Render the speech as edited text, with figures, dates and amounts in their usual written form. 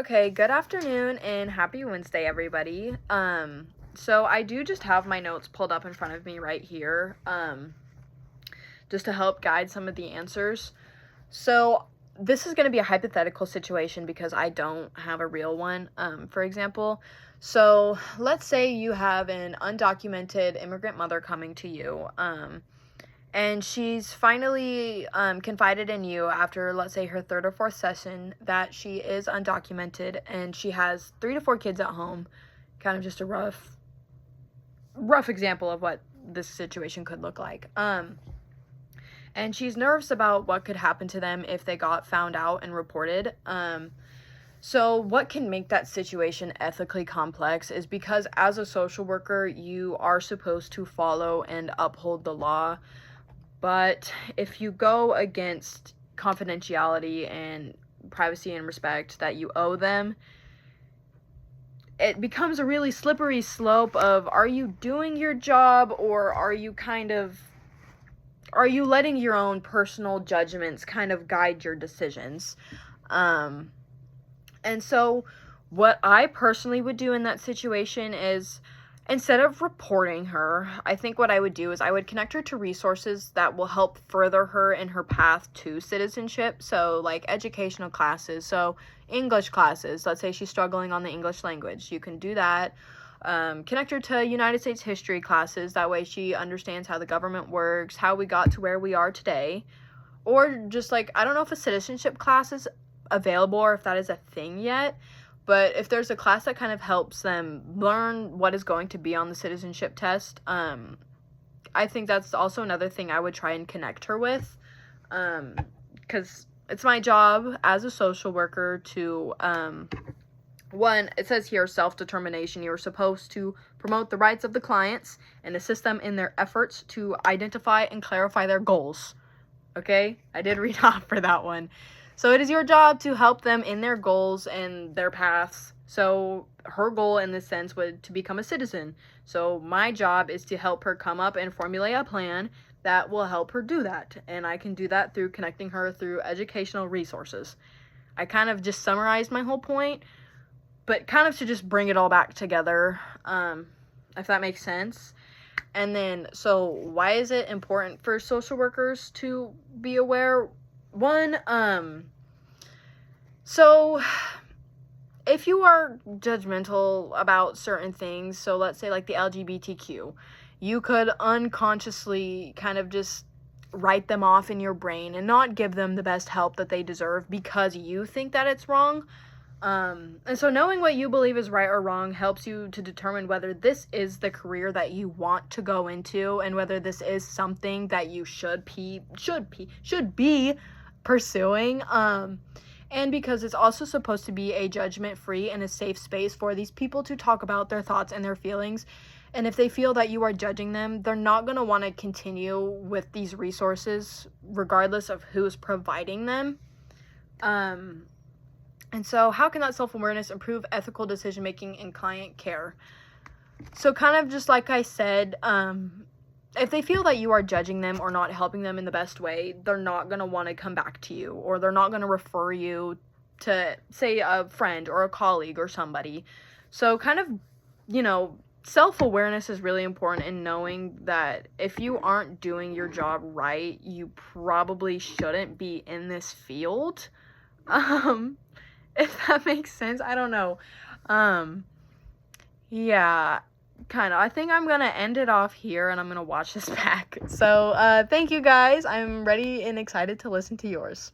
Okay, good afternoon and happy Wednesday, everybody. So I do just have my notes pulled up in front of me right here, just to help guide some of the answers. So this is going to be a hypothetical situation because I don't have a real one, for example. So let's say you have an undocumented immigrant mother coming to you, and she's finally confided in you after, let's say, her third or fourth session that she is undocumented and she has 3 to 4 kids at home. Kind of just a rough example of what this situation could look like. And she's nervous about what could happen to them if they got found out and reported. So what can make that situation ethically complex is because as a social worker, you are supposed to follow and uphold the law. But if you go against confidentiality and privacy and respect that you owe them, it becomes a really slippery slope of, are you doing your job, or are you letting your own personal judgments kind of guide your decisions? And so what I personally would do in that situation is, instead of reporting her, I think what I would do is I would connect her to resources that will help further her in her path to citizenship. So like educational classes, so English classes. Let's say she's struggling on the English language. You can do that. Connect her to United States history classes. That way she understands how the government works, how we got to where we are today. Or just like, I don't know if a citizenship class is available or if that is a thing yet. But if there's a class that kind of helps them learn what is going to be on the citizenship test, I think that's also another thing I would try and connect her with. Because it's my job as a social worker to, one, it says here, self-determination. You're supposed to promote the rights of the clients and assist them in their efforts to identify and clarify their goals. Okay? I did read off for that one. So it is your job to help them in their goals and their paths. So her goal in this sense would to become a citizen. So my job is to help her come up and formulate a plan that will help her do that. And I can do that through connecting her through educational resources. I kind of just summarized my whole point, but kind of to just bring it all back together, if that makes sense. And then, so why is it important for social workers to be aware? One, so if you are judgmental about certain things, so let's say like the LGBTQ, you could unconsciously kind of just write them off in your brain and not give them the best help that they deserve because you think that it's wrong. And so knowing what you believe is right or wrong helps you to determine whether this is the career that you want to go into and whether this is something that you should be pursuing. And because it's also supposed to be a judgment-free and a safe space for these people to talk about their thoughts and their feelings. And if they feel that you are judging them, they're not going to want to continue with these resources regardless of who's providing them. And so how can that self-awareness improve ethical decision-making and client care? So kind of just like I said, if they feel that you are judging them or not helping them in the best way, they're not going to want to come back to you, or they're not going to refer you to, say, a friend or a colleague or somebody. So kind of, self-awareness is really important in knowing that if you aren't doing your job right, you probably shouldn't be in this field. If that makes sense. I don't know. Yeah, kind of. I think I'm gonna end it off here and I'm gonna watch this back. So, thank you guys. I'm ready and excited to listen to yours.